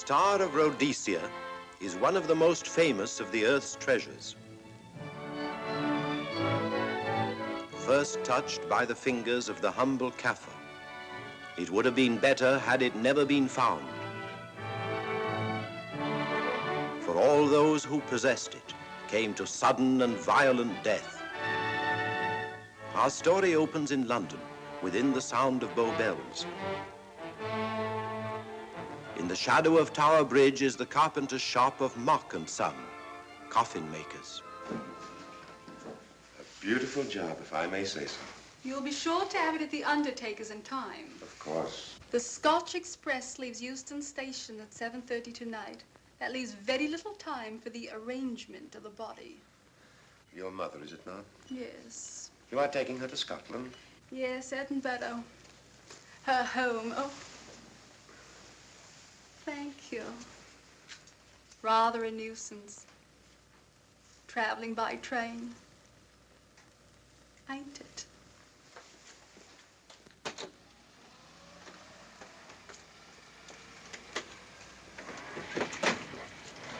Star of Rhodesia is one of the most famous of the Earth's treasures. First touched by the fingers of the humble Kaffir, it would have been better had it never been found. For all those who possessed it came to sudden and violent death. Our story opens in London, within the sound of Bow Bells. In the shadow of Tower Bridge is the carpenter's shop of Mock and Son, coffin makers. A beautiful job, if I may say so. You'll be sure to have it at the undertaker's in time. Of course. The Scotch Express leaves Euston Station at 7:30 tonight. That leaves very little time for the arrangement of the body. Your mother, is it not? Yes. You are taking her to Scotland? Yes, Edinburgh. Her home. Oh. Thank you. Rather a nuisance. Traveling by train. Ain't it?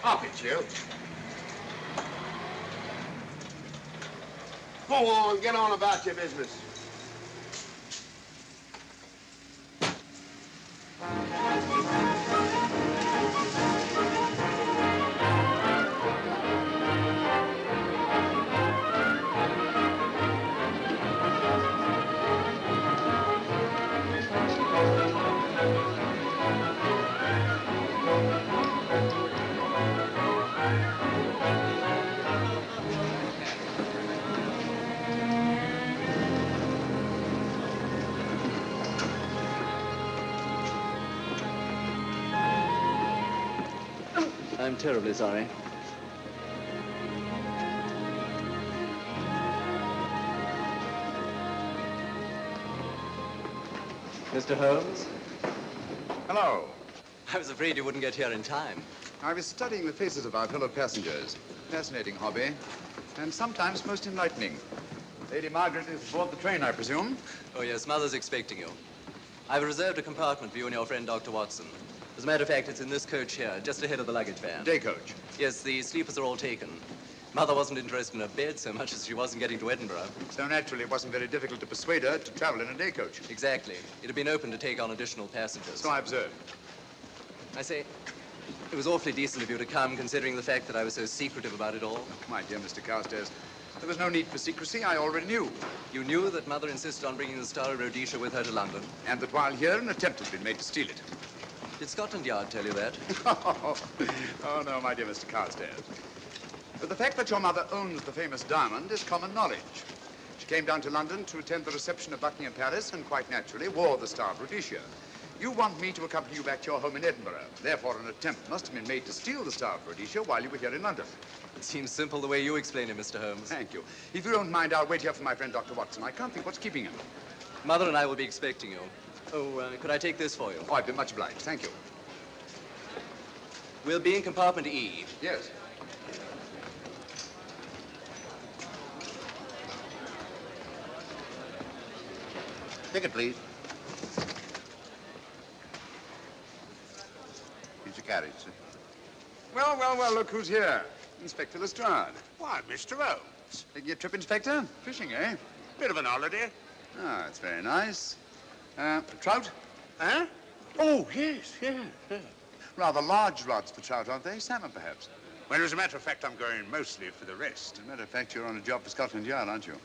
Up it, you. Go on, get on about your business. I'm terribly sorry. Mr. Holmes? Hello. I was afraid you wouldn't get here in time. I was studying the faces of our fellow passengers. Fascinating hobby, and sometimes most enlightening. Lady Margaret is aboard the train, I presume? Oh, yes, Mother's expecting you. I've reserved a compartment for you and your friend, Dr. Watson. As a matter of fact, it's in this coach here, just ahead of the luggage van. Day coach? Yes, the sleepers are all taken. Mother wasn't interested in a bed so much as she wasn't getting to Edinburgh. So naturally, it wasn't very difficult to persuade her to travel in a day coach. Exactly. It had been open to take on additional passengers. So I observed. I say, it was awfully decent of you to come, considering the fact that I was so secretive about it all. My dear Mr. Carstairs, there was no need for secrecy. I already knew. You knew that Mother insisted on bringing the Star of Rhodesia with her to London? And that while here, an attempt has been made to steal it. Did Scotland Yard tell you that? Oh, no, my dear Mr. Carstairs. But the fact that your mother owns the famous diamond is common knowledge. She came down to London to attend the reception of Buckingham Palace and quite naturally wore the Star of Rhodesia. You want me to accompany you back to your home in Edinburgh. Therefore, an attempt must have been made to steal the Star of Rhodesia while you were here in London. It seems simple the way you explain it, Mr. Holmes. Thank you. If you don't mind, I'll wait here for my friend, Dr. Watson. I can't think what's keeping him. Mother and I will be expecting you. Oh, could I take this for you? Oh, I'd be much obliged. Thank you. We'll be in compartment E. Yes. Ticket, please. Here's your carriage, sir. Well, well, well, look who's here. Inspector Lestrade. Why, Mr. Holmes. Taking your trip, Inspector? Fishing, eh? Bit of an holiday. Ah, that's very nice. Trout? Huh? Oh, yes, yes. Rather large rods for trout, aren't they? Salmon, perhaps? Well, as a matter of fact, I'm going mostly for the rest. As a matter of fact, you're on a job for Scotland Yard, aren't you?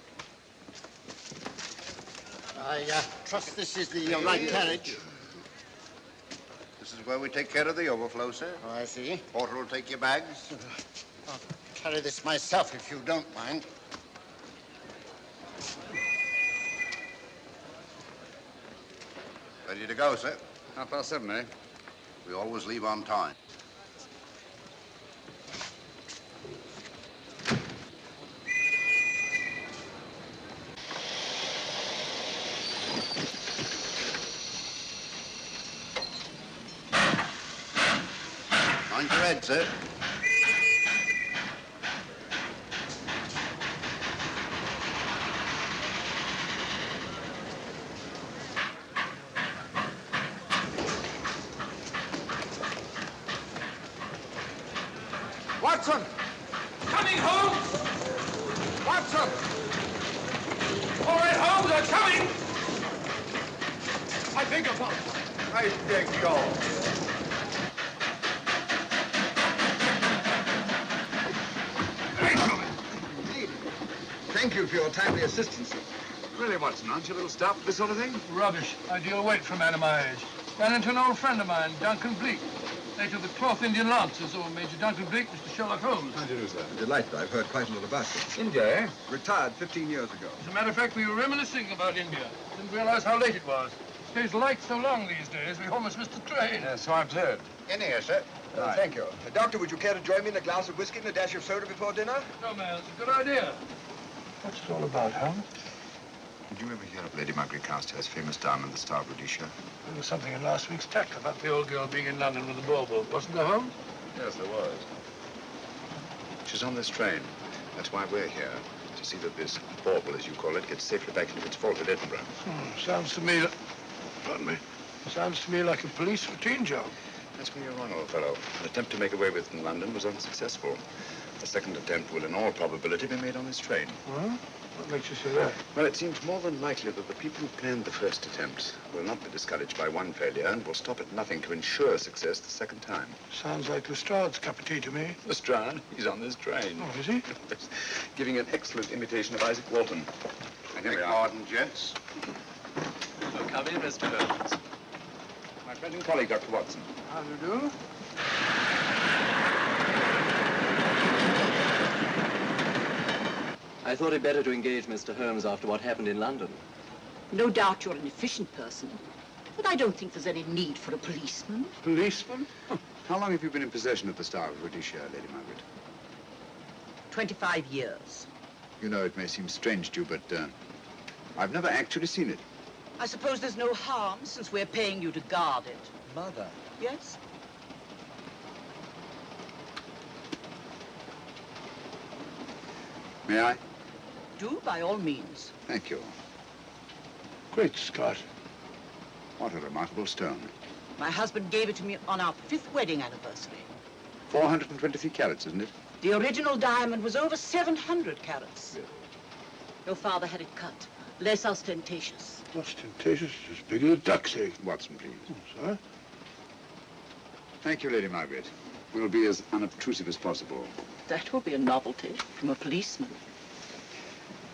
I trust this is the right carriage. This is where we take care of the overflow, sir. Oh, I see. Porter will take your bags. I'll carry this myself, if you don't mind. Ready to go, sir. 7:30, eh? We always leave on time. Mind your head, sir. Watson! Coming, Holmes! Watson! All right, Holmes, I'm coming! I beg your pardon. I beg your... Thank you for your timely assistance. Really, Watson, aren't you a little stout for this sort of thing? Rubbish. I deal weight for a man of my age. Ran into an old friend of mine, Duncan-Bleek. Later the 12th Indian Lancers, or Major Duncan-Bleek, Mr. Sherlock Holmes. How do you do, sir? Delighted. I've heard quite a lot about you. India, eh? Retired 15 years ago. As a matter of fact, we were reminiscing about India. Didn't realize how late it was. Stays light so long these days, we almost missed the train. Yes, so I've heard. In here, sir. Right. Thank you. Doctor, would you care to join me in a glass of whiskey and a dash of soda before dinner? No, man, it's a good idea. What's it all about, Holmes? Did you ever hear of Lady Margaret Carstairs' famous diamond, the Star of Rhodesia? There was something in last week's text about the old girl being in London with a bauble, wasn't there, Holmes? Yes, there was. She's on this train. That's why we're here, to see that this bauble, as you call it, gets safely back into its vault at Edinburgh. Sounds to me... Pardon me. Sounds to me like a police routine job. That's where you're wrong, old fellow. An attempt to make away with it in London was unsuccessful. A second attempt will, in all probability, be made on this train. Well, what makes you say that? Well, it seems more than likely that the people who planned the first attempt will not be discouraged by one failure and will stop at nothing to ensure success the second time. Sounds like Lestrade's cup of tea to me. Lestrade? He's on this train. Oh, is he? Giving an excellent imitation of Isaac Walton. And here we are. Pardon, gents. So come in, Mr. Holmes. My friend and colleague, Dr. Watson. How do you do? I thought it better to engage Mr. Holmes after what happened in London. No doubt you're an efficient person, but I don't think there's any need for a policeman. Policeman? How long have you been in possession of the Star of Rhodesia, Lady Margaret? 25 years. You know, it may seem strange to you, but I've never actually seen it. I suppose there's no harm since we're paying you to guard it. Mother. Yes? May I? Do, by all means. Thank you. Great Scott. What a remarkable stone. My husband gave it to me on our 5th wedding anniversary. 423 carats, isn't it? The original diamond was over 700 carats. Yeah. Your father had it cut, less ostentatious. Ostentatious, as big as a duck's egg. Watson, please. Oh, sir? Thank you, Lady Margaret. We'll be as unobtrusive as possible. That will be a novelty from a policeman.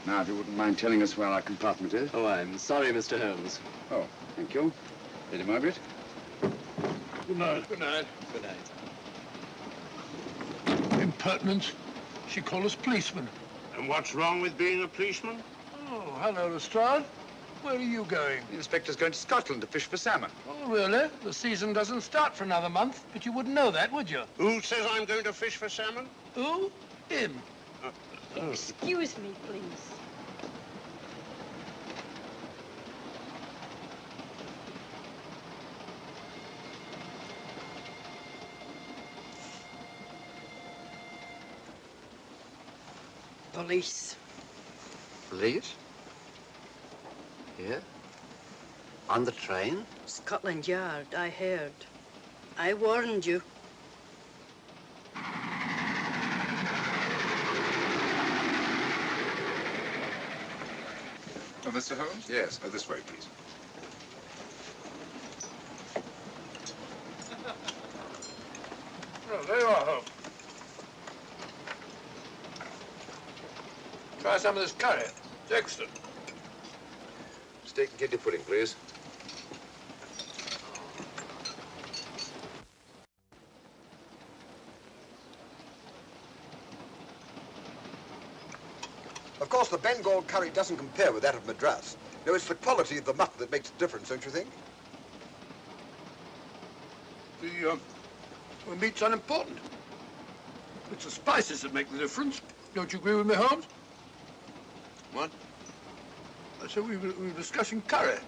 Now, if you wouldn't mind telling us where our compartment is. Oh, I'm sorry, Mr. Holmes. Oh, thank you. Lady Margaret? Good night. Good night. Good night. Impertinence. She called us policemen. And what's wrong with being a policeman? Oh, hello, Lestrade. Where are you going? The inspector's going to Scotland to fish for salmon. Oh, really? The season doesn't start for another month, but you wouldn't know that, would you? Who says I'm going to fish for salmon? Who? Him. Excuse me, please. Police. Police? Here? On the train? Scotland Yard, I heard. I warned you. Oh, Mr. Holmes? Yes. This way, please. Oh, there you are, Holmes. Try some of this curry. It's excellent. Steak and kidney pudding, please. Of course, the Bengal curry doesn't compare with that of Madras. No, it's the quality of the mutton that makes the difference, don't you think? The meat's unimportant. It's the spices that make the difference. Don't you agree with me, Holmes? What? I said we were discussing curry.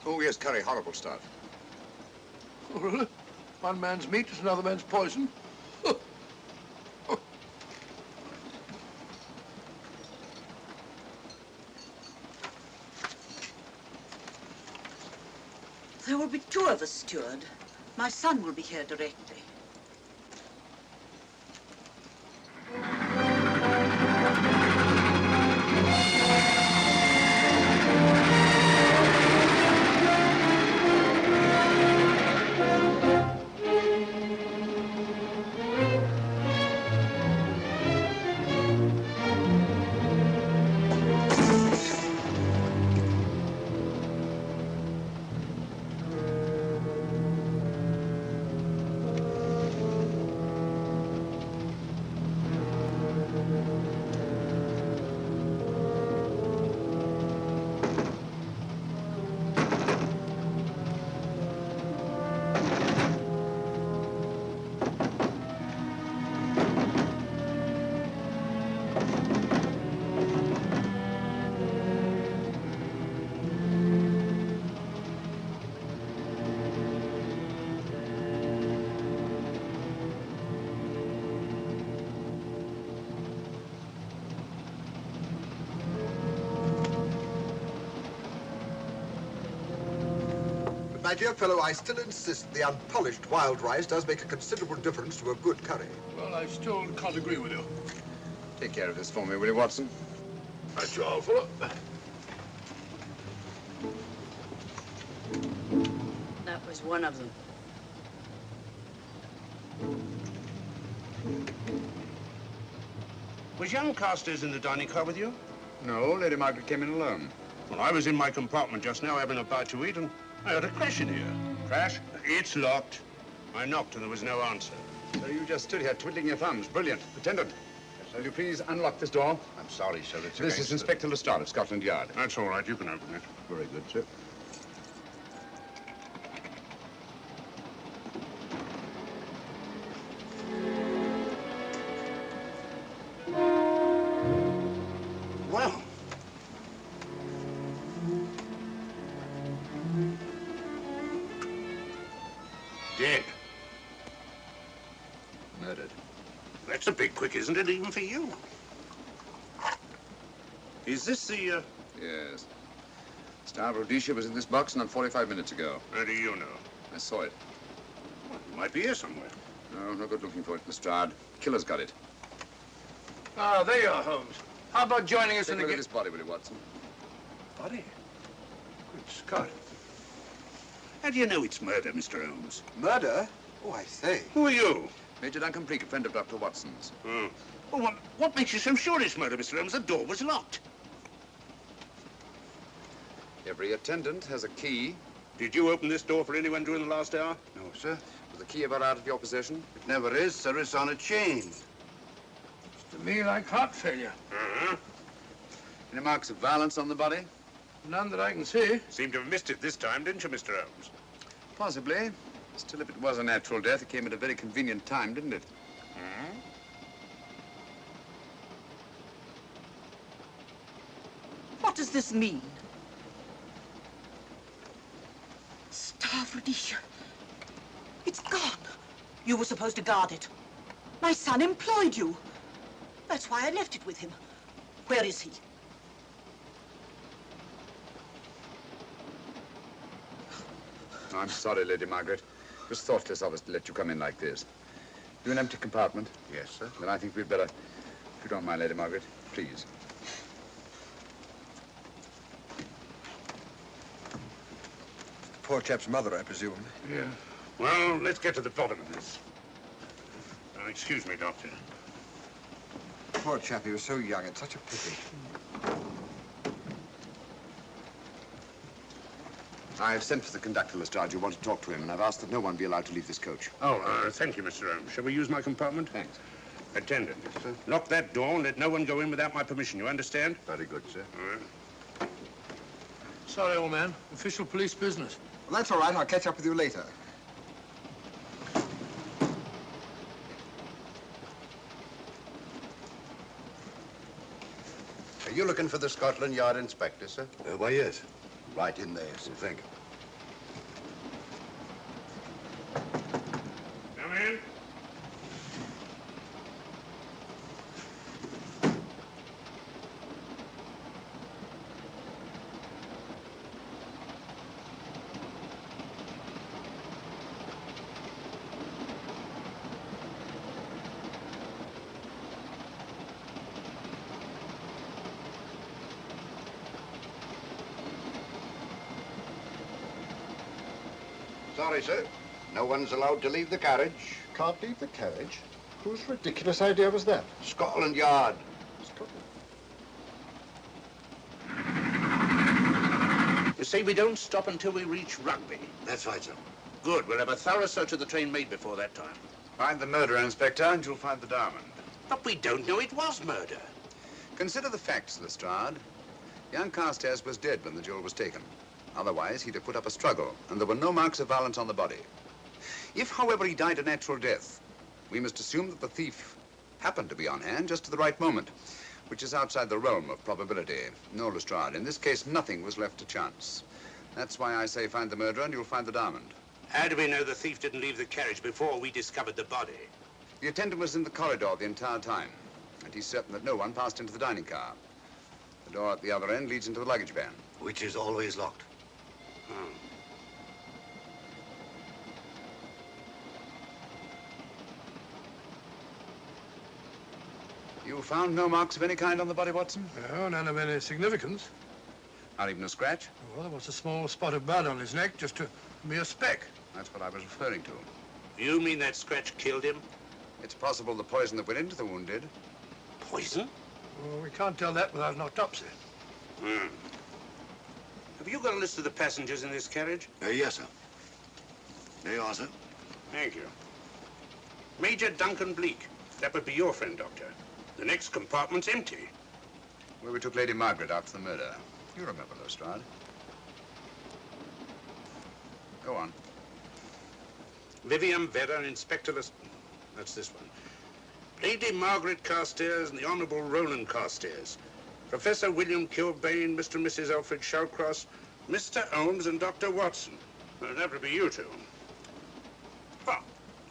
Oh, yes, curry, horrible stuff. Oh, really? One man's meat is another man's poison. There will be 2 of us, steward. My son will be here directly. my dear fellow, I still insist the unpolished wild rice does make a considerable difference to a good curry. Well, I still can't agree with you. Take care of this for me, will you, Watson? That's all, fella. That was one of them. Was young Carstairs in the dining car with you? No, Lady Margaret came in alone. Well, I was in my compartment just now having a bite to eat, and I heard a crash in here. Crash? It's locked. I knocked and there was no answer. So you just stood here twiddling your thumbs. Brilliant. Attendant, will you please unlock this door? I'm sorry, sir. It's This is Inspector Lestrade of Scotland Yard. That's all right. You can open it. Very good, sir. Well. Dead. Murdered. That's a bit quick, isn't it, even for you? Is this the, Yes. Star of Rhodesia was in this box not 45 minutes ago. How do you know? I saw it. Well, it might be here somewhere. No, no good looking for it, Lestrade. Killer's got it. Ah, there you are, Holmes. How about joining us Take in a the look at this body, will you, Watson? Body? Good Scott. How do you know it's murder, Mr. Holmes? Murder? Oh, I say. Who are you? Major Duncan-Bleek, a friend of Dr. Watson's. Oh. Well, what makes you so sure it's murder, Mr. Holmes? The door was locked. Every attendant has a key. Did you open this door for anyone during the last hour? No, sir. Was the key ever out of your possession? It never is, sir. It's on a chain. To me, like heart failure. Uh-huh. Any marks of violence on the body? None that I can see. Seemed to have missed it this time, didn't you, Mr. Holmes? Possibly. Still, if it was a natural death, it came at a very convenient time, didn't it? Hmm? What does this mean? Star of Rhodesia. It's gone. You were supposed to guard it. My son employed you. That's why I left it with him. Where is he? I'm sorry, Lady Margaret. It was thoughtless of us to let you come in like this. You an empty compartment? Yes, sir. Then I think we'd better, if you don't mind, Lady Margaret, please. Poor chap's mother, I presume. Yeah. Well, let's get to the bottom of this. Now, excuse me, Doctor. Poor chap, he was so young. It's such a pity. I've sent for the conductor, Lestrade. You want to talk to him, and I've asked that no one be allowed to leave this coach. Oh, thank you, Mr. Holmes. Shall we use my compartment? Thanks. Attendant, sir. Lock that door and let no one go in without my permission. You understand? Very good, sir. All right. Sorry, old man. Official police business. Well, that's all right. I'll catch up with you later. Are you looking for the Scotland Yard inspector, sir? Why, yes. Right in there, sir. Thank you. Come in. Sorry, sir. No one's allowed to leave the carriage. Can't leave the carriage? Whose ridiculous idea was that? Scotland Yard. You say we don't stop until we reach Rugby. That's right, sir. Good. We'll have a thorough search of the train made before that time. Find the murderer, Inspector, and you'll find the diamond. But we don't know it was murder. Consider the facts, Lestrade. Young Carstairs was dead when the jewel was taken. Otherwise, he'd have put up a struggle, and there were no marks of violence on the body. If, however, he died a natural death, we must assume that the thief happened to be on hand just at the right moment, which is outside the realm of probability. No, Lestrade, in this case, nothing was left to chance. That's why I say find the murderer and you'll find the diamond. How do we know the thief didn't leave the carriage before we discovered the body? The attendant was in the corridor the entire time, and he's certain that no one passed into the dining car. The door at the other end leads into the luggage van. Which is always locked. Oh. You found no marks of any kind on the body, Watson? No, none of any significance. Not even a scratch? Well, there was a small spot of blood on his neck, just a mere speck. That's what I was referring to. You mean that scratch killed him? It's possible the poison that went into the wound did. Poison? Well, we can't tell that without an autopsy. Hmm. Have you got a list of the passengers in this carriage? Yes, sir. There you are, sir. Thank you. Major Duncan-Bleek. That would be your friend, Doctor. The next compartment's empty. Where we took Lady Margaret after the murder. You remember, Lestrade. Go on. Vivian Vedder, Inspector That's this one. Lady Margaret Carstairs and the Honorable Roland Carstairs. Professor William Kilbane, Mr. and Mrs. Alfred Shallcross, Mr. Holmes and Dr. Watson. Well, that would be you two. Well,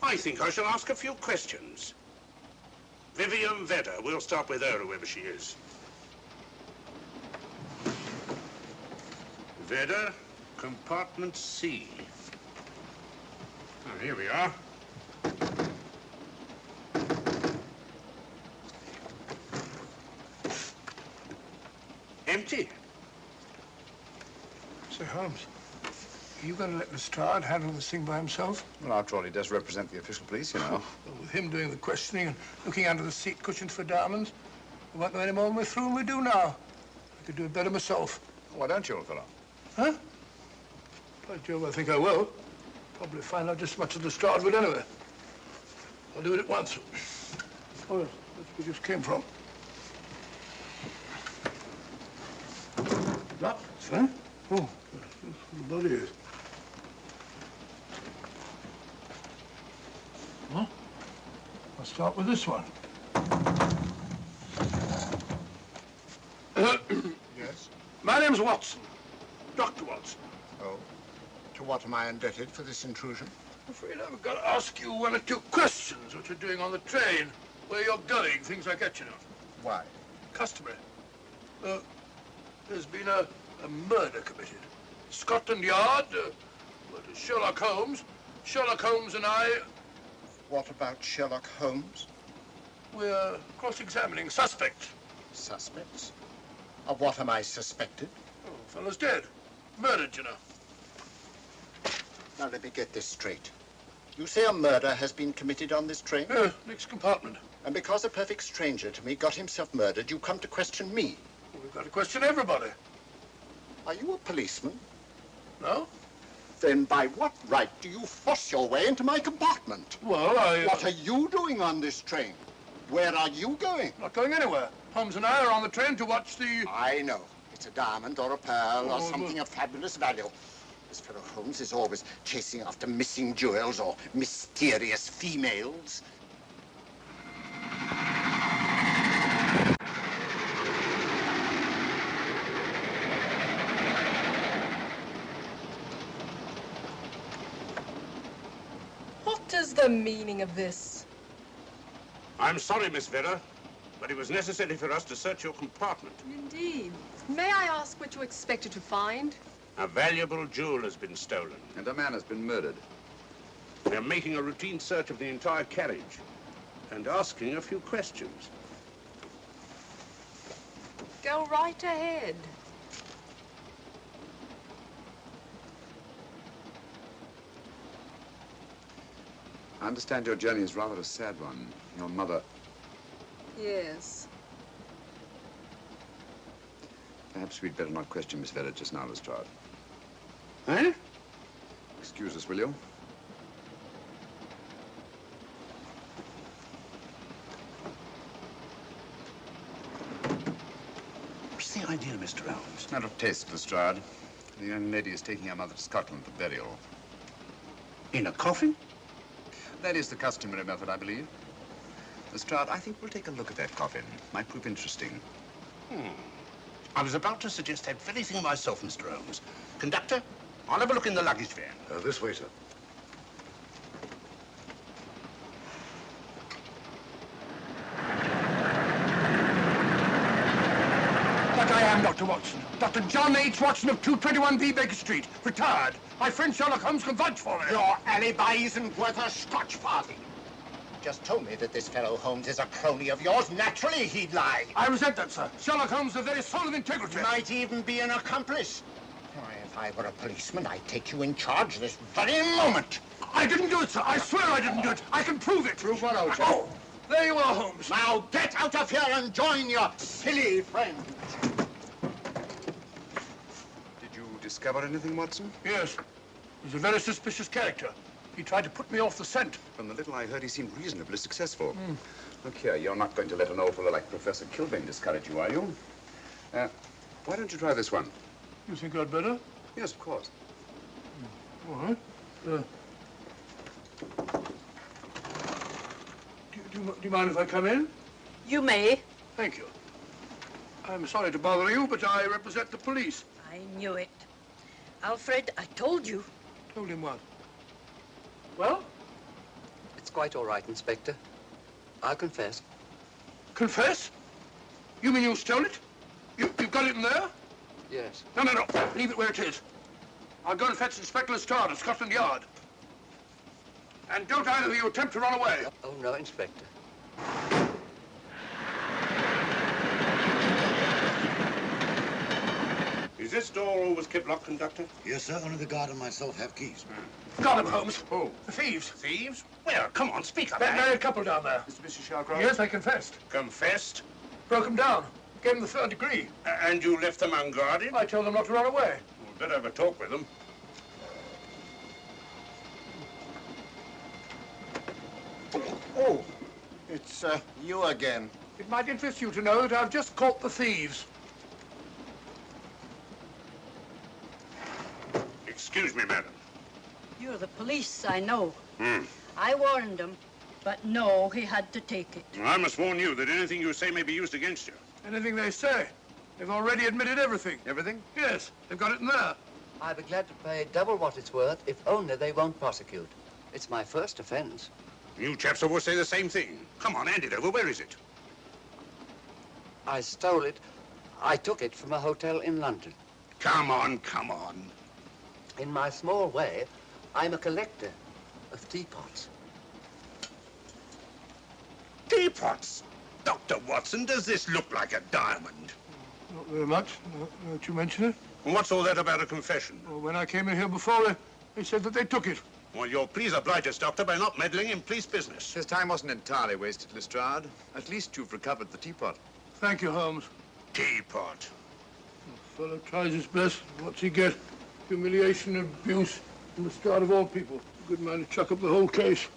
I think I shall ask a few questions. Vivian Vedder. We'll start with her, whoever she is. Vedder, compartment C. Oh, here we are. Empty. Say, Holmes, are you going to let Lestrade handle this thing by himself? Well, after all, he does represent the official police, you know. Well, with him doing the questioning and looking under the seat cushions for diamonds, we won't know any more than we're through and we do now. I could do it better myself. Why don't you, old fellow? Huh? By Jove, I think I will. Probably find out just as much as Lestrade would anyway. I'll do it at once. Oh, that's where we just came from. Locked, huh? Oh, the body is. Huh? I'll start with this one. Yes? My name's Watson. Dr. Watson. Oh. To what am I indebted for this intrusion? I'm afraid I've got to ask you one or two questions. What you're doing on the train, where you're going, things like that, you know. Why? Customary. There's been a murder committed. Scotland Yard, murder Sherlock Holmes. Sherlock Holmes and I... What about Sherlock Holmes? We're cross-examining suspects. Suspects? Of what am I suspected? Oh, fellow's dead. Murdered, you know. Now, let me get this straight. You say a murder has been committed on this train? Next compartment. And because a perfect stranger to me got himself murdered, you come to question me? Well, we've got to question everybody. Are you a policeman? No? Then by what right do you force your way into my compartment? Well, What are you doing on this train? Where are you going? Not going anywhere. Holmes and I are on the train to watch the... I know. It's a diamond or a pearl or something of fabulous value. This fellow Holmes is always chasing after missing jewels or mysterious females. What is the meaning of this? I'm sorry, Miss Vedder, but it was necessary for us to search your compartment. Indeed. May I ask what you expected to find? A valuable jewel has been stolen. And a man has been murdered. We're making a routine search of the entire carriage and asking a few questions. Go right ahead. I understand your journey is rather a sad one. Your mother... Yes. Perhaps we'd better not question Miss Vedder just now, Lestrade. Eh? Excuse us, will you? What's the idea, Mr. Holmes? Matter of taste, Lestrade. The young lady is taking her mother to Scotland for burial. In a coffin? That is the customary method, I believe. Lestrade, I think we'll take a look at that coffin. Might prove interesting. I was about to suggest that very thing myself, Mr. Holmes. Conductor, I'll have a look in the luggage van. This way, sir. But I am Dr. Watson. Dr. John H. Watson of 221B Baker Street. Retired. My friend Sherlock Holmes can vouch for me. Your alibi isn't worth a Scotch party. just told me that this fellow Holmes is a crony of yours. Naturally, he'd lie. I resent that, sir. Sherlock Holmes is the very soul of integrity. Might even be an accomplice. Why, if I were a policeman, I'd take you in charge this very moment. I didn't do it, sir. I swear I didn't do it. I can prove it. Prove what, Ojo? Oh, there you are, Holmes. Now get out of here and join your silly friends. Did you discover anything, Watson? Yes. He's a very suspicious character. He tried to put me off the scent. From the little I heard, he seemed reasonably successful. Look here, you're not going to let an old fellow like Professor Kilbane discourage you, are you? Why don't you try this one? You think I'd better? Yes, of course. All right. Do you mind if I come in? You may. Thank you. I'm sorry to bother you, but I represent the police. I knew it. Alfred, I told you. Told him what? Well? It's quite all right, Inspector. I'll confess. Confess? You mean you stole it? You've got it in there? Yes. No. Leave it where it is. I'll go and fetch Inspector Lestrade at Scotland Yard. And don't either of you attempt to run away. Oh, no, Inspector. Is this door always kept locked, Conductor? Yes, sir. Only the guard and myself have keys. Got him, Holmes. Oh. The thieves. Thieves? Where? Come on, speak up. That married couple down there. Mr. Shalcroft? Yes, I confessed. Confessed? Broke them down. Gave them the third degree. And you left them unguarded? I told them not to run away. We'd better have a talk with them. Oh, it's you again. It might interest you to know that I've just caught the thieves. Excuse me, madam. You're the police, I know. I warned him, but no, he had to take it. I must warn you that anything you say may be used against you. Anything they say. They've already admitted everything. Everything? Yes, they've got it in there. I'd be glad to pay double what it's worth if only they won't prosecute. It's my first offense. You chaps always say the same thing. Come on, hand it over. Where is it? I stole it. I took it from a hotel in London. Come on. In my small way, I'm a collector of teapots. Teapots? Dr. Watson, does this look like a diamond? Not very much, now that you mention it. And what's all that about a confession? Well, when I came in here before, they said that they took it. Well, you'll please oblige us, Doctor, by not meddling in police business. His time wasn't entirely wasted, Lestrade. At least you've recovered the teapot. Thank you, Holmes. Teapot. The fellow tries his best. What's he get? Humiliation and abuse from the start of all people. A good man to chuck up the whole case.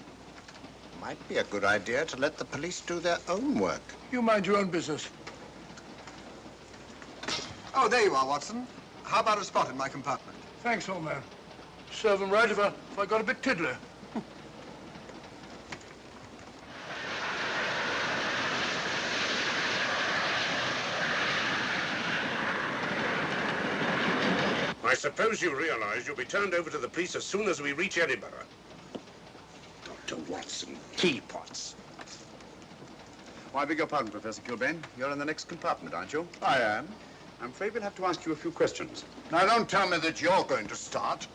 Might be a good idea to let the police do their own work. You mind your own business. Oh, there you are, Watson. How about a spot in my compartment? Thanks, old man. Serve him right if I got a bit tiddler. I suppose you realize you'll be turned over to the police as soon as we reach Edinburgh. Dr. Watson, teapots. Oh, I beg your pardon, Professor Kilbane. You're in the next compartment, aren't you? I am. I'm afraid we'll have to ask you a few questions. Now, don't tell me that you're going to start.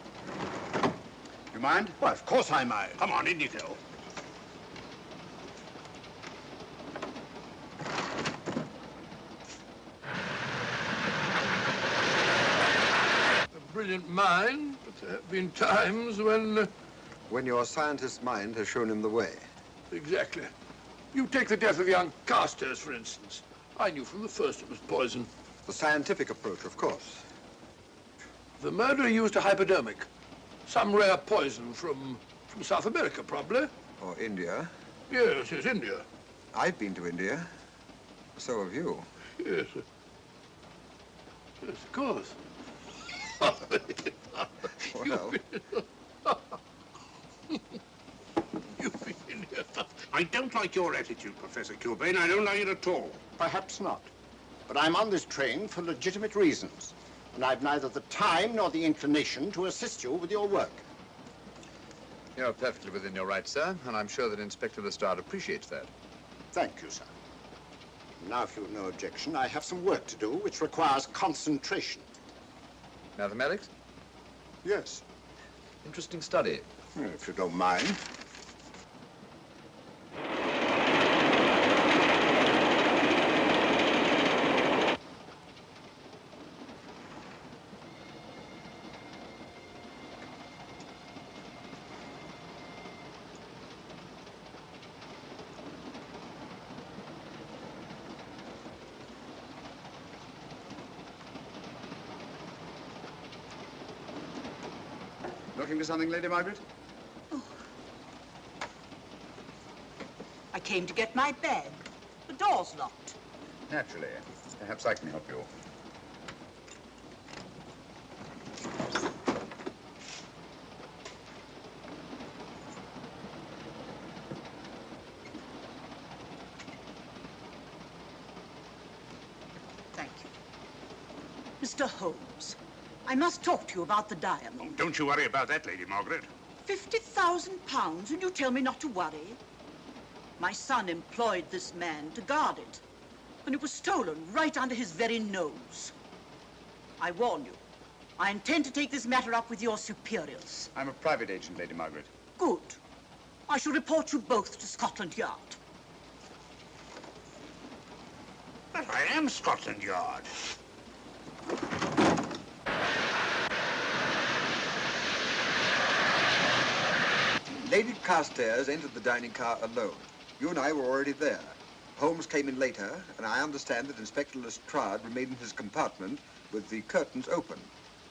You mind? Why, of course I mind. Come on, in you go. A brilliant mind, but there have been times when... When your scientist's mind has shown him the way. Exactly. You take the death of young Carstairs, for instance. I knew from the first it was poison. The scientific approach, of course. The murderer used a hypodermic. Some rare poison from South America, probably. Or India. Yes, India. I've been to India. So have you. Yes. Yes, of course. Well, You've been in here. I don't like your attitude, Professor Kilbane. I don't like it at all. Perhaps not. But I'm on this train for legitimate reasons. And I've neither the time nor the inclination to assist you with your work. You're perfectly within your rights, sir, and I'm sure that Inspector Lestrade appreciates that. Thank you, sir. Now, if you've no objection, I have some work to do which requires concentration. Mathematics? Yes. Interesting study. If you don't mind. Looking for something, Lady Margaret? I came to get my bag. The door's locked. Naturally. Perhaps I can help you. Thank you. Mr. Holmes, I must talk to you about the diamond. Oh, don't you worry about that, Lady Margaret. £50,000, and you tell me not to worry? My son employed this man to guard it, and it was stolen right under his very nose. I warn you, I intend to take this matter up with your superiors. I'm a private agent, Lady Margaret. Good. I shall report you both to Scotland Yard. But I am Scotland Yard. Lady Carstairs entered the dining car alone. You and I were already there. Holmes came in later, and I understand that Inspector Lestrade remained in his compartment with the curtains open,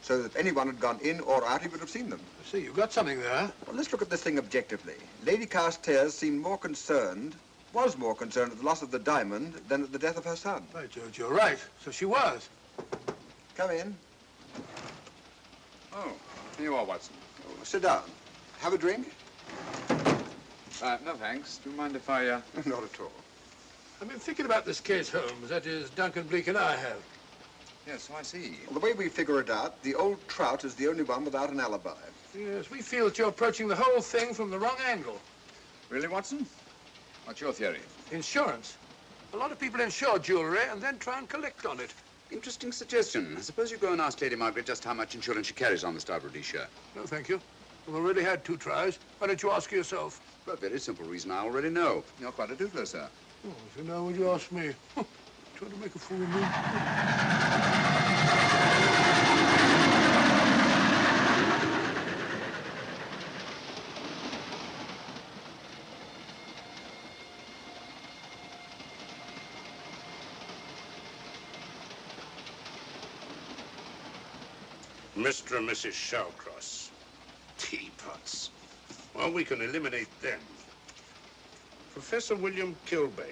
so that if anyone had gone in or out, he would have seen them. I see, you've got something there. Well, let's look at this thing objectively. Lady Carstairs seemed more concerned, was more concerned at the loss of the diamond than at the death of her son. By George, you're right. So she was. Come in. Oh, here you are, Watson. Oh, sit down. Have a drink? No, thanks. Do you mind if I, Not at all. I've been thinking about this case, Holmes. That is, Duncan-Bleek and I have. Yes, so I see. Well, the way we figure it out, the old trout is the only one without an alibi. Yes, we feel that you're approaching the whole thing from the wrong angle. Really, Watson? What's your theory? Insurance. A lot of people insure jewelry and then try and collect on it. Interesting suggestion. I suppose you go and ask Lady Margaret just how much insurance she carries on the Star of Rhodesia. No, thank you. We've already had 2 tries. Why don't you ask her yourself? For a very simple reason I already know. You're quite a doodler, sir. Oh, so now would you ask me? Trying to make a fool of me. Mr. and Mrs. Shawcross. Teapots. Well, we can eliminate them. Professor William Kilbane.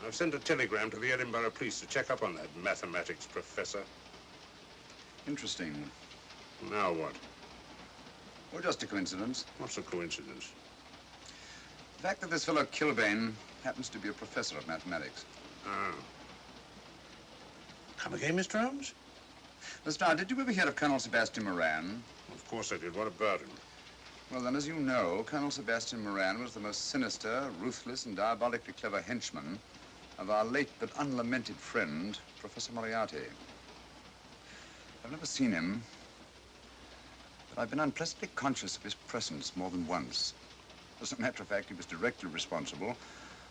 I've sent a telegram to the Edinburgh police to check up on that mathematics professor. Interesting. Now what? Well, just a coincidence. What's a coincidence? The fact that this fellow Kilbane happens to be a professor of mathematics. Ah. Come again, Mr. Holmes? Lestrade, did you ever hear of Colonel Sebastian Moran? Of course I did. What about him? Well, then, as you know, Colonel Sebastian Moran was the most sinister, ruthless, and diabolically clever henchman of our late but unlamented friend, Professor Moriarty. I've never seen him, but I've been unpleasantly conscious of his presence more than once. As a matter of fact, he was directly responsible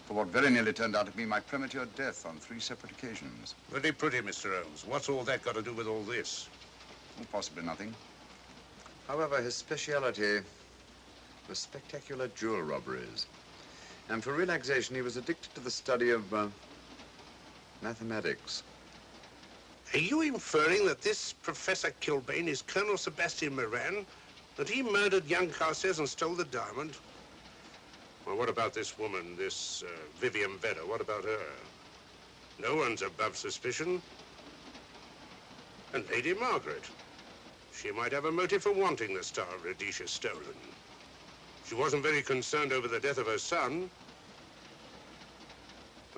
for what very nearly turned out to be my premature death on 3 separate occasions. Very pretty, Mr. Holmes. What's all that got to do with all this? Well, possibly nothing. However, his speciality was spectacular jewel robberies. And for relaxation, he was addicted to the study of mathematics. Are you inferring that this Professor Kilbane is Colonel Sebastian Moran? That he murdered young Carstairs and stole the diamond? Well, what about this woman, this Vivian Vedder? What about her? No one's above suspicion. And Lady Margaret. She might have a motive for wanting the Star of Rhodesia stolen. She wasn't very concerned over the death of her son.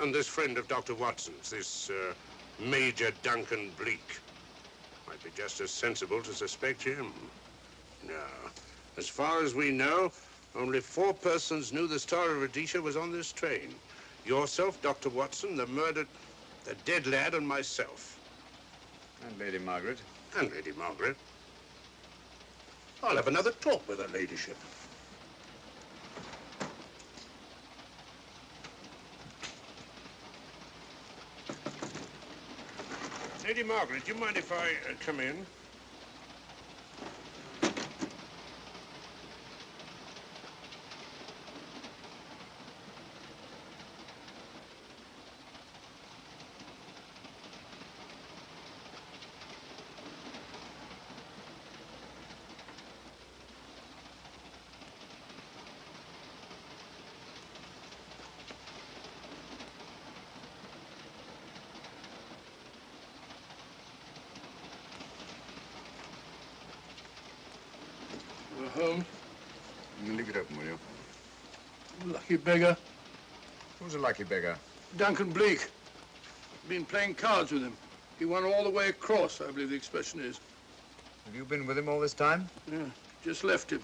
And this friend of Dr. Watson's, this Major Duncan-Bleek, might be just as sensible to suspect him. No. As far as we know, only 4 persons knew the Star of Rhodesia was on this train. Yourself, Dr. Watson, the dead lad, and myself. And Lady Margaret. And Lady Margaret. I'll have another talk with her ladyship. Lady Margaret, do you mind if I come in? Holmes. Leave it open, will you? Lucky beggar. Who's a lucky beggar? Duncan-Bleek. Been playing cards with him. He won all the way across, I believe the expression is. Have you been with him all this time? Yeah, just left him.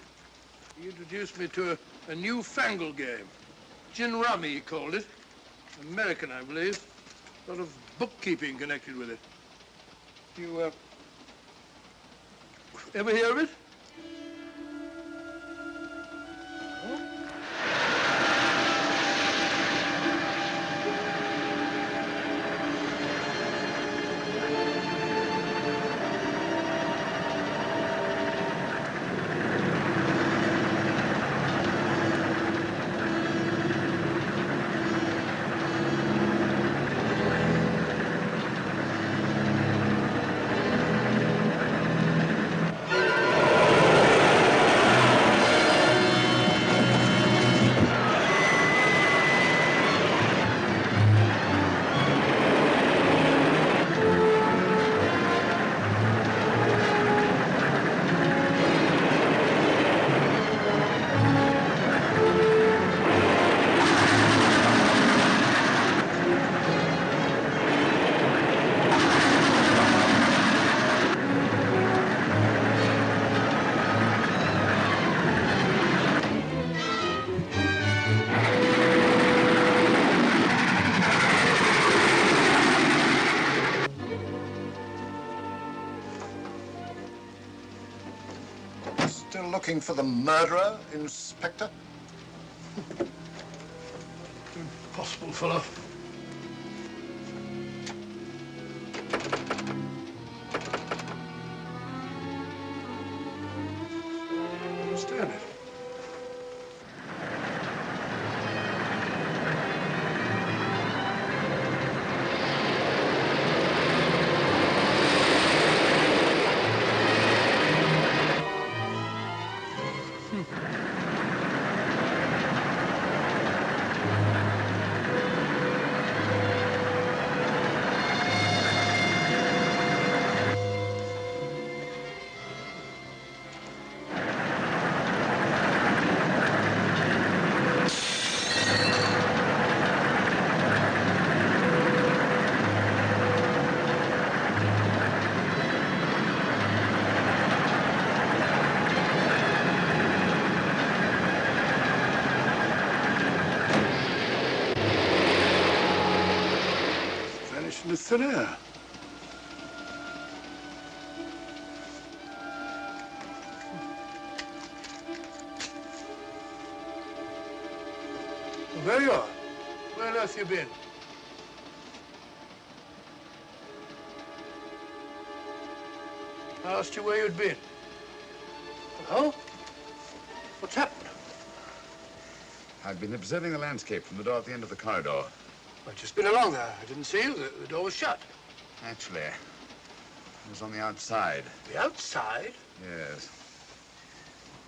He introduced me to a newfangled game. Gin rummy, he called it. American, I believe. A lot of bookkeeping connected with it. You, ever hear of it? Still looking for the murderer, Inspector? Impossible, fellow. I don't understand it. Into thin air. Well, there you are. Where on earth you been? I asked you where you'd been. Hello? What's happened? I've been observing the landscape from the door at the end of the corridor. I've just been along there. I didn't see you. The door was shut. Actually, it was on the outside. The outside? Yes.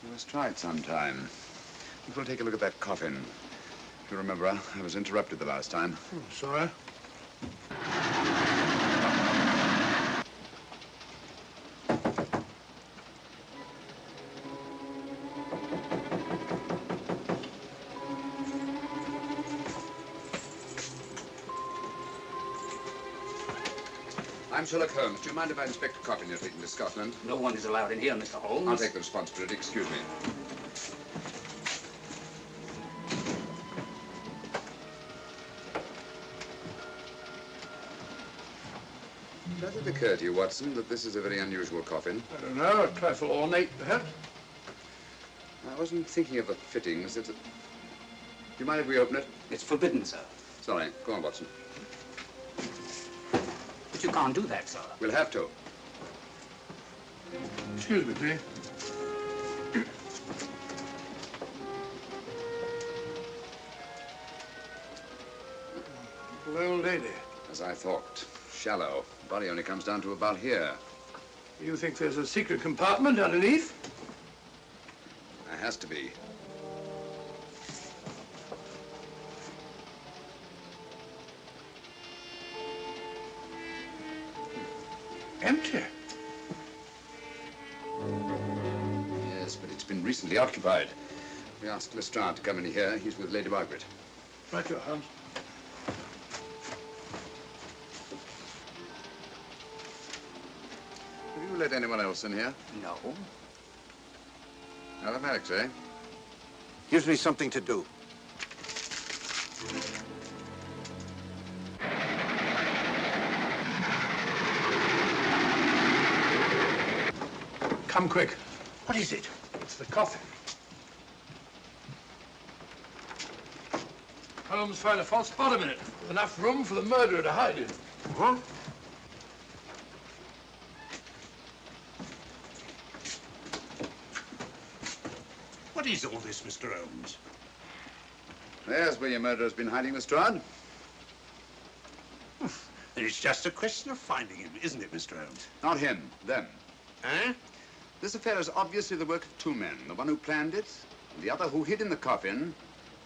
You must try it sometime. We'll take a look at that coffin. If you remember, I was interrupted the last time. Sorry. I'm Sherlock Holmes. Do you mind if I inspect a coffin you're taking to Scotland? No one is allowed in here, Mr. Holmes. I'll take the responsibility. Excuse me. Does it occur to you, Watson, that this is a very unusual coffin? I don't know. A trifle ornate, perhaps. I wasn't thinking of the fittings. Do you mind if we open it? It's forbidden, sir. Sorry. Go on, Watson. But you can't do that, sir. We'll have to. Excuse me, please. Little old lady. As I thought. Shallow. Body only comes down to about here. You think there's a secret compartment underneath? There has to be. Empty. Yes, but it's been recently occupied. We asked Lestrade to come in here. He's with Lady Margaret. Right, your Holmes. Have you let anyone else in here? No. Mathematics, eh? Gives me something to do. Come quick. What is it? It's the coffin. Holmes found a false bottom in it, with enough room for the murderer to hide in. Huh? What is all this, Mr. Holmes? There's where your murderer's been hiding, Lestrade. It's just a question of finding him, isn't it, Mr. Holmes? Not him, them. Eh? This affair is obviously the work of two men, the one who planned it, and the other who hid in the coffin,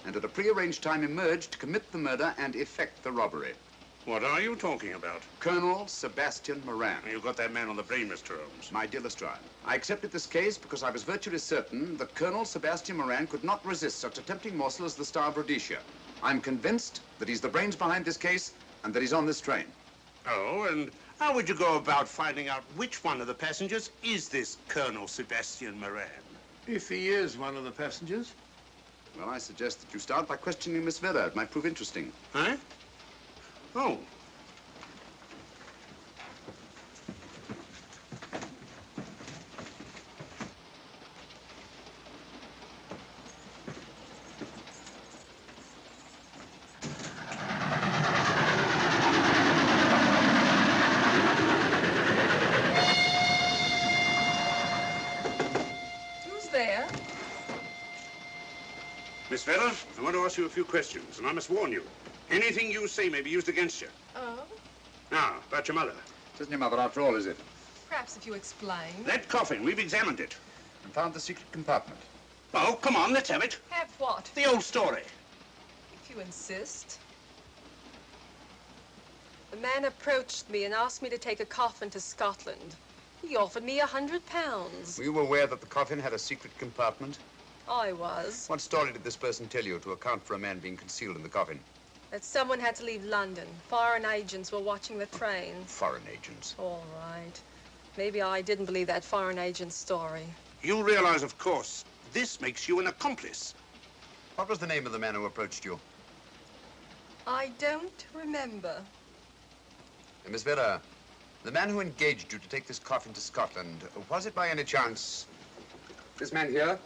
and at a prearranged time emerged to commit the murder and effect the robbery. What are you talking about? Colonel Sebastian Moran. You got that man on the brain, Mr. Holmes. My dear Lestrade, I accepted this case because I was virtually certain that Colonel Sebastian Moran could not resist such a tempting morsel as the Star of Rhodesia. I'm convinced that he's the brains behind this case and that he's on this train. Oh, and how would you go about finding out which one of the passengers is this Colonel Sebastian Moran? If he is one of the passengers. Well, I suggest that you start by questioning Miss Vedder. It might prove interesting. Huh? Oh. Miss Vedder, I want to ask you a few questions, and I must warn you. Anything you say may be used against you. Oh? Now, about your mother. It isn't your mother after all, is it? Perhaps if you explain. That coffin, we've examined it. And found the secret compartment. Oh, come on, let's have it. Have what? The old story. If you insist. The man approached me and asked me to take a coffin to Scotland. He offered me £100. Were you aware that the coffin had a secret compartment? I was. What story did this person tell you to account for a man being concealed in the coffin? That someone had to leave London. Foreign agents were watching the trains. Foreign agents? All right. Maybe I didn't believe that foreign agent story. You realize, of course, this makes you an accomplice. What was the name of the man who approached you? I don't remember. Miss Vedder, the man who engaged you to take this coffin to Scotland, was it by any chance this man here?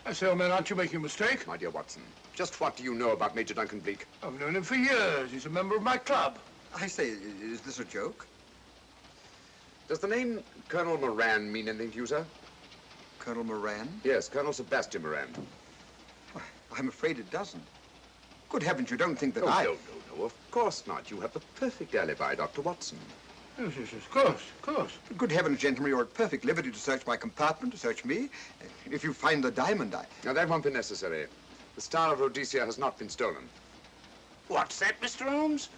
I say, old man, aren't you making a mistake? My dear Watson, just what do you know about Major Duncan-Bleek? I've known him for years. He's a member of my club. I say, is this a joke? Does the name Colonel Moran mean anything to you, sir? Colonel Moran? Yes, Colonel Sebastian Moran. Why, I'm afraid it doesn't. Good heavens, you don't think that No, I... of course not. You have the perfect alibi, Dr. Watson. Yes, of course. Good heavens, gentlemen, you're at perfect liberty to search my compartment, to search me. If you find the diamond, Now, that won't be necessary. The Star of Rhodesia has not been stolen. What's that, Mr. Holmes?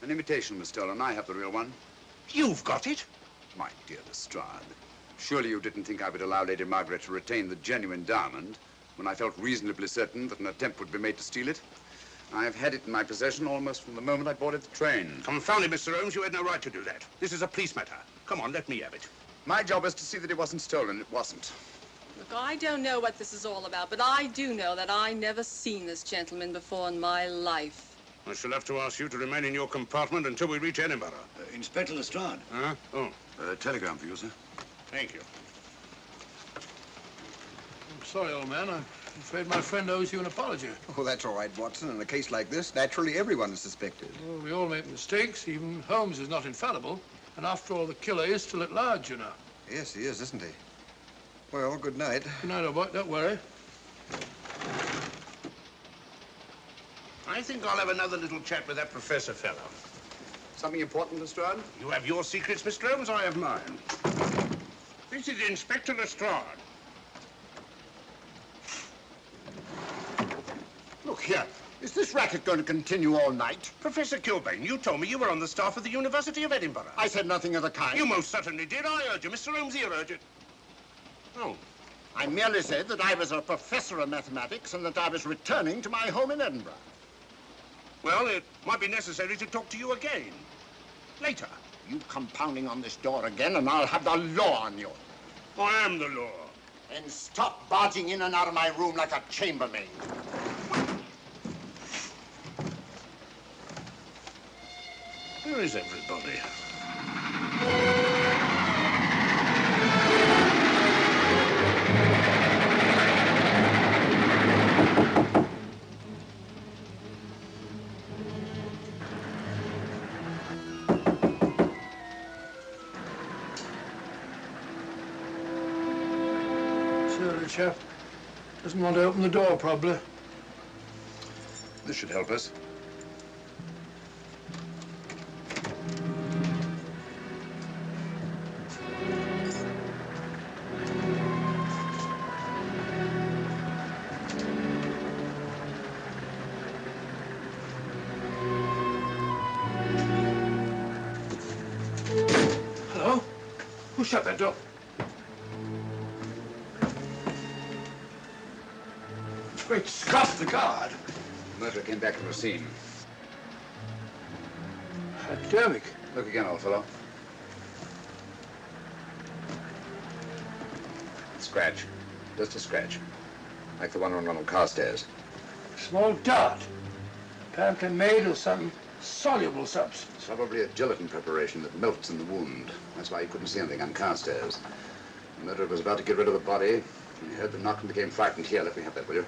An imitation was stolen. I have the real one. You've got it? My dear Lestrade, surely you didn't think I would allow Lady Margaret to retain the genuine diamond when I felt reasonably certain that an attempt would be made to steal it? I've had it in my possession almost from the moment I boarded the train. Confound it, Mr. Holmes, you had no right to do that. This is a police matter. Come on, let me have it. My job is to see that it wasn't stolen. It wasn't. Look, I don't know what this is all about, but I do know that I never seen this gentleman before in my life. I shall have to ask you to remain in your compartment until we reach Edinburgh. Inspector Lestrade. Huh? Oh. Telegram for you, sir. Thank you. I'm sorry, old man. I'm afraid my friend owes you an apology. Oh, that's all right, Watson. In a case like this, naturally everyone is suspected. Well, we all make mistakes. Even Holmes is not infallible. And after all, the killer is still at large, you know. Yes, he is, isn't he? Well, good night. Good night, old boy. Don't worry. I think I'll have another little chat with that professor fellow. Something important, Lestrade? You have your secrets, Mr. Holmes, I have mine. This is Inspector Lestrade. Look here. Is this racket going to continue all night? Professor Kilbane, you told me you were on the staff of the University of Edinburgh. I said nothing of the kind. You most certainly did. I urge you. Mr. Holmes here urged it. Oh, I merely said that I was a professor of mathematics and that I was returning to my home in Edinburgh. Well, it might be necessary to talk to you again. Later. You come pounding on this door again and I'll have the law on you. I am the law. And stop barging in and out of my room like a chambermaid. Where is everybody? Chap doesn't want to open the door, probably. This should help us. Hello? Who shut that door? Great Scott, the guard. The murderer came back from the scene. Academic. Look again, old fellow. Scratch. Just a scratch. Like the one on Ronald Carstairs. Small dart. Apparently made of some soluble substance. Probably a gelatin preparation that melts in the wound. That's why you couldn't see anything on Carstairs. The murderer was about to get rid of the body. He heard the knock and became frightened. Here, let me have that, will you?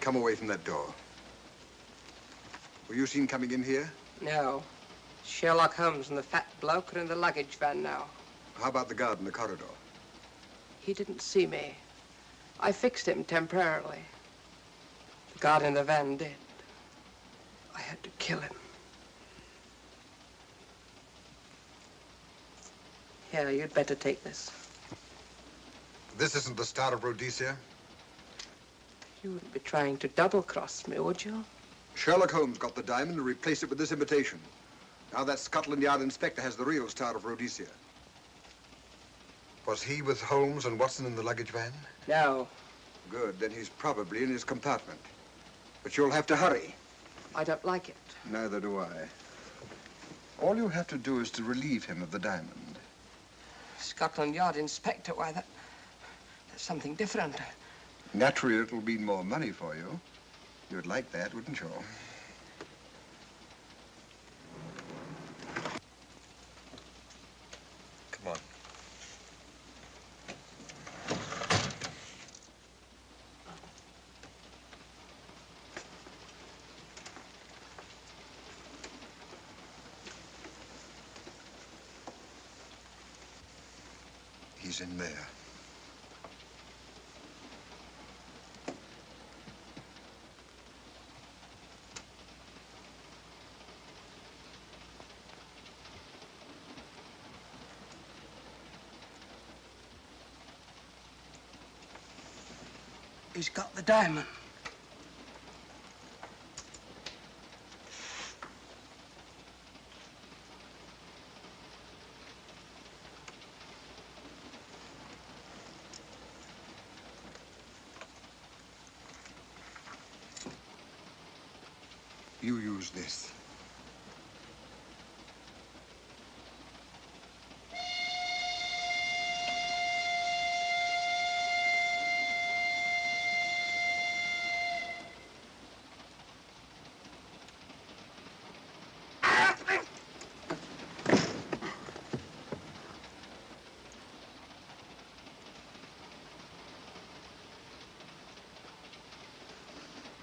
Come away from that door. Were you seen coming in here? No. Sherlock Holmes and the fat bloke are in the luggage van now. How about the guard in the corridor? He didn't see me. I fixed him temporarily. The guard in the van did. I had to kill him. Here, you'd better take this. This isn't the Star of Rhodesia? You wouldn't be trying to double-cross me, would you? Sherlock Holmes got the diamond and replaced it with this imitation. Now that Scotland Yard inspector has the real Star of Rhodesia. Was he with Holmes and Watson in the luggage van? No. Good, then he's probably in his compartment. But you'll have to hurry. I don't like it. Neither do I. All you have to do is to relieve him of the diamond. Scotland Yard inspector, why, that's something different. Naturally, it'll mean more money for you. You'd like that, wouldn't you? Come on. He's in there. He's got the diamond. You use this.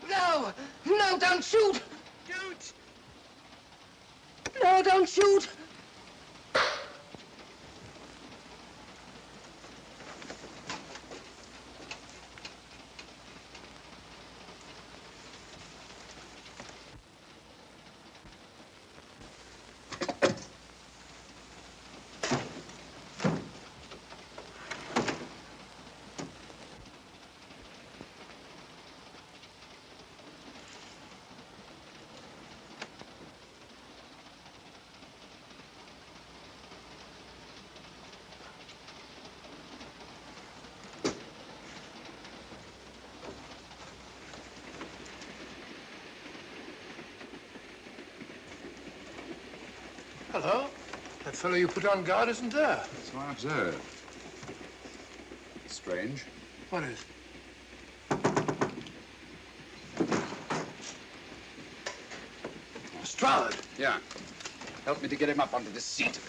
No! No, don't shoot! Don't! No, don't shoot! Hello. That fellow you put on guard isn't there. So I observe. Strange. What is? Lestrade. Yeah. Help me to get him up onto this seat.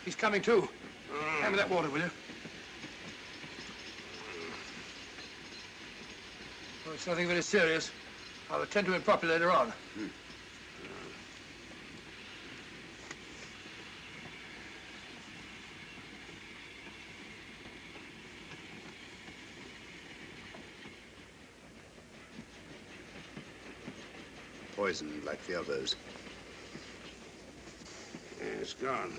He's coming too. Hand me that water, will you? Oh, it's nothing very serious. I'll attend to it properly later on. Poisoned like the others. Yeah, it's gone.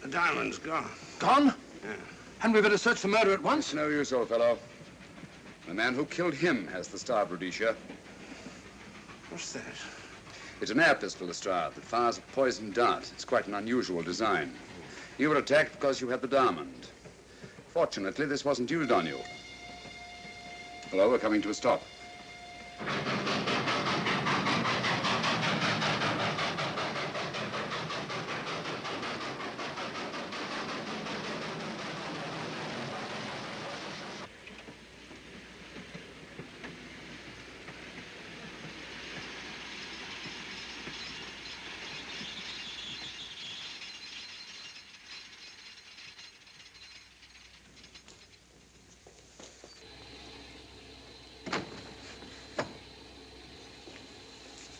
The diamond's gone. Gone? Yeah. Hadn't we better search the murder at once? It's no use, old fellow. The man who killed him has the Star of Rhodesia. What's that? It's an air pistol, Lestrade, that fires a poisoned dart. It's quite an unusual design. You were attacked because you had the diamond. Fortunately, this wasn't used on you. Hello, we're coming to a stop.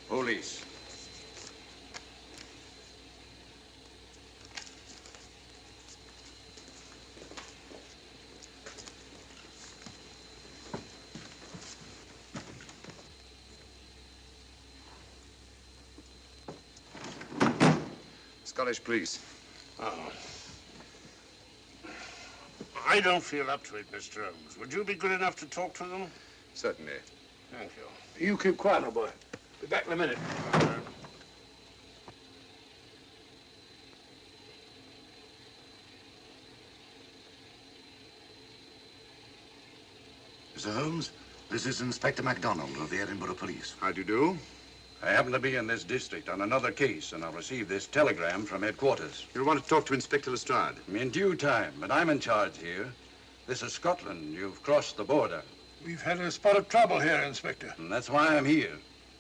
Police. Scottish police. Oh. I don't feel up to it, Mr. Holmes. Would you be good enough to talk to them? Certainly. Thank you. You keep quiet, old boy. Be back in a minute. Mr. Holmes, this is Inspector MacDonald of the Edinburgh Police. How do you do? I happen to be in this district on another case, and I'll receive this telegram from headquarters. You'll want to talk to Inspector Lestrade. In due time, but I'm in charge here. This is Scotland. You've crossed the border. We've had a spot of trouble here, Inspector. And that's why I'm here.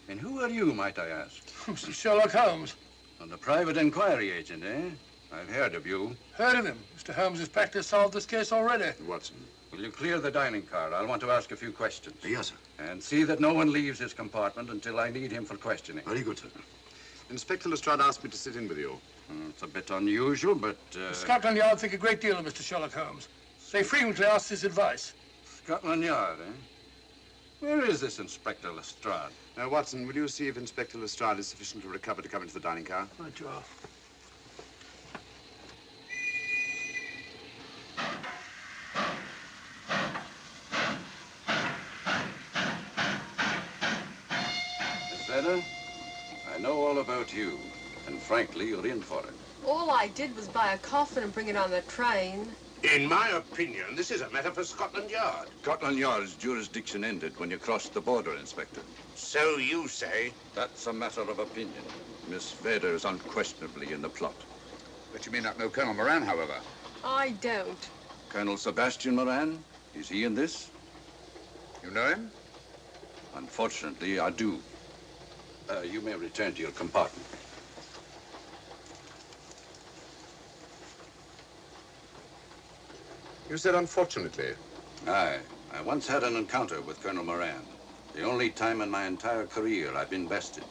And who are you, might I ask? Mr. Sherlock Holmes. And the private inquiry agent, eh? I've heard of you. Heard of him. Mr. Holmes has practically solved this case already. Watson. Will you clear the dining car? I'll want to ask a few questions. Yes, sir. And see that no one leaves his compartment until I need him for questioning. Very good, sir. Inspector Lestrade asked me to sit in with you. It's a bit unusual, but... Scotland Yard think a great deal of Mr. Sherlock Holmes. They frequently ask his advice. Scotland Yard, eh? Where is this Inspector Lestrade? Now, Watson, will you see if Inspector Lestrade is sufficiently recovered to come into the dining car? Right, you are. Miss Vedder, I know all about you, and frankly, you're in for it. All I did was buy a coffin and bring it on the train. In my opinion, this is a matter for Scotland Yard. Scotland Yard's jurisdiction ended when you crossed the border, Inspector. So you say? That's a matter of opinion. Miss Vedder is unquestionably in the plot. But you may not know Colonel Moran, however. I don't. Colonel Sebastian Moran, is he in this? You know him? Unfortunately, I do. You may return to your compartment. You said unfortunately. Aye. I once had an encounter with Colonel Moran. The only time in my entire career I've been bested.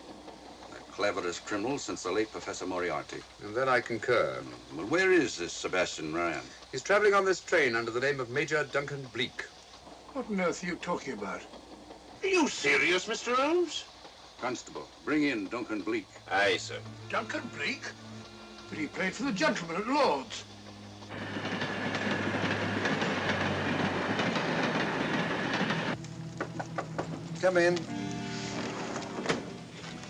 The cleverest criminal since the late Professor Moriarty. And then I concur. Well, where is this Sebastian Moran? He's traveling on this train under the name of Major Duncan-Bleek. What on earth are you talking about? Are you serious, Mr. Holmes? Constable, bring in Duncan-Bleek. Aye, sir. Duncan-Bleek? But he played for the gentleman at Lord's. Come in.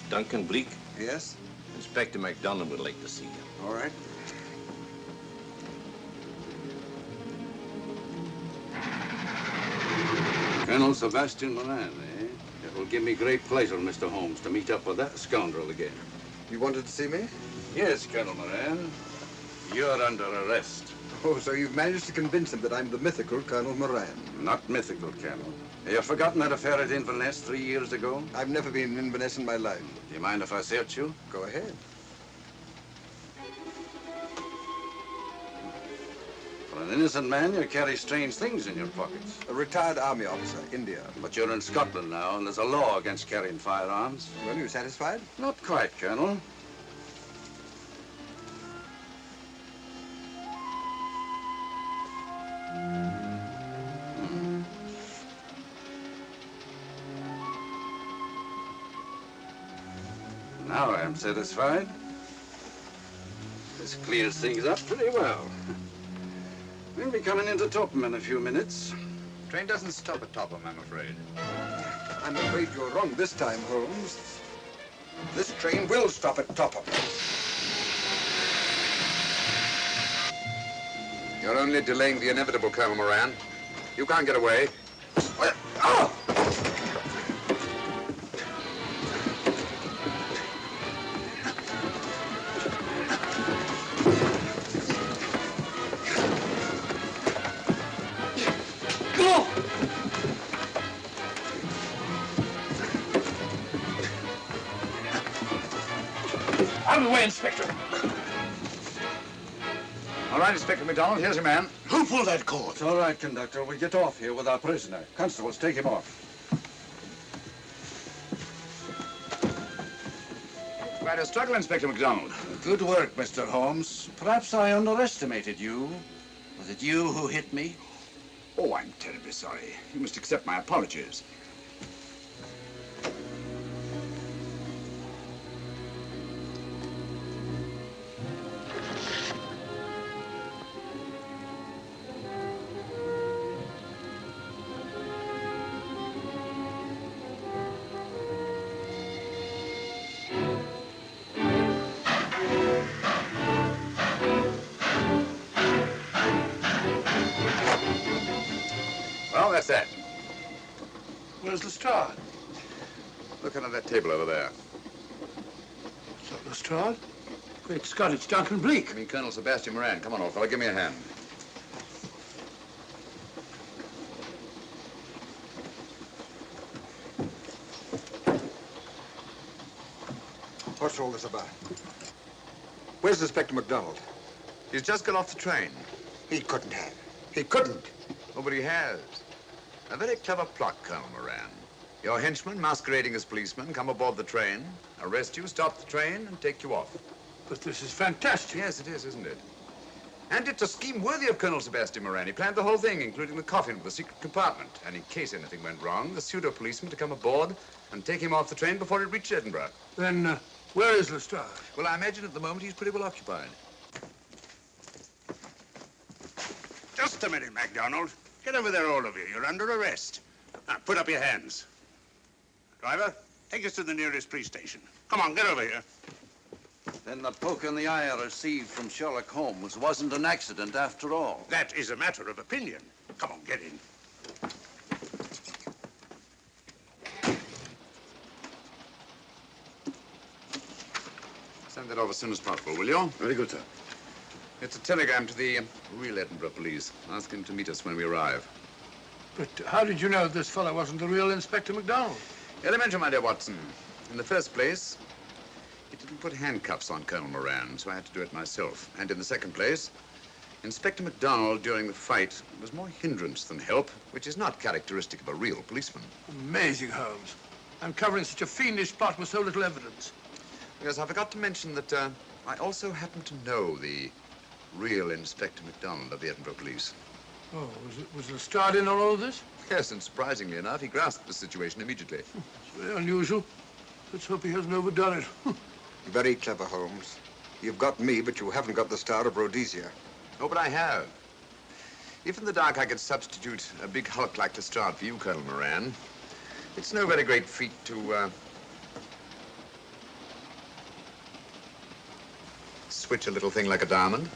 Duncan-Bleek? Yes? Inspector MacDonald would like to see you. All right. Colonel Sebastian Moran, eh? It will give me great pleasure, Mr. Holmes, to meet up with that scoundrel again. You wanted to see me? Yes, Colonel Moran. You're under arrest. Oh, so you've managed to convince him that I'm the mythical Colonel Moran. Not mythical, Colonel. You've forgotten that affair at Inverness 3 years ago? I've never been in Inverness in my life. Do you mind if I search you? Go ahead. For an innocent man, you carry strange things in your pockets. A retired army officer, India. But you're in Scotland now, and there's a law against carrying firearms. Well, you satisfied? Not quite, Colonel. Now I am satisfied. This clears things up pretty well. We'll be coming into Topham in a few minutes. Train doesn't stop at Topham, I'm afraid. I'm afraid you're wrong this time, Holmes. This train will stop at Topham. You're only delaying the inevitable, Colonel Moran. You can't get away. Oh! Out of the way, Inspector. All right, Inspector MacDonald, here's your man. Who pulled that cord? It's all right, conductor. We'll get off here with our prisoner. Constables, take him off. Quite a struggle, Inspector MacDonald. Good work, Mr. Holmes. Perhaps I underestimated you. Was it you who hit me? Oh, I'm terribly sorry. You must accept my apologies. Well, that's that. Where's Lestrade? Look under that table over there. Is that Lestrade? Great Scott, it's Duncan-Bleek. I mean, Colonel Sebastian Moran. Come on, old fellow, give me a hand. What's all this about? Where's Inspector MacDonald? He's just got off the train. He couldn't have. He couldn't. Oh, but he has. A very clever plot, Colonel Moran. Your henchmen, masquerading as policemen, come aboard the train, arrest you, stop the train, and take you off. But this is fantastic. Yes, it is, isn't it? And it's a scheme worthy of Colonel Sebastian Moran. He planned the whole thing, including the coffin with the secret compartment. And in case anything went wrong, the pseudo-policeman to come aboard and take him off the train before it reached Edinburgh. Then, where is Lestrade? Well, I imagine at the moment he's pretty well occupied. Just a minute, MacDonald. Get over there, all of you. You're under arrest. Now, put up your hands. Driver, take us to the nearest police station. Come on, get over here. Then the poke in the eye I received from Sherlock Holmes wasn't an accident after all. That is a matter of opinion. Come on, get in. Send that off as soon as possible, will you? Very good, sir. It's a telegram to the real Edinburgh police. Ask him to meet us when we arrive. But how did you know this fellow wasn't the real Inspector MacDonald? Elementary, my dear Watson. In the first place, he didn't put handcuffs on Colonel Moran, so I had to do it myself. And in the second place, Inspector MacDonald during the fight was more hindrance than help, which is not characteristic of a real policeman. Amazing, Holmes. Uncovering such a fiendish plot with so little evidence. Yes, I forgot to mention that I also happen to know the real Inspector MacDonald of the Edinburgh Police. Oh, was Lestrade in on all of this? Yes, and surprisingly enough, he grasped the situation immediately. It's very unusual. Let's hope he hasn't overdone it. Very clever, Holmes. You've got me, but you haven't got the Star of Rhodesia. Oh, but I have. If in the dark I could substitute a big hulk like Lestrade for you, Colonel Moran, it's no very great feat to, switch a little thing like a diamond.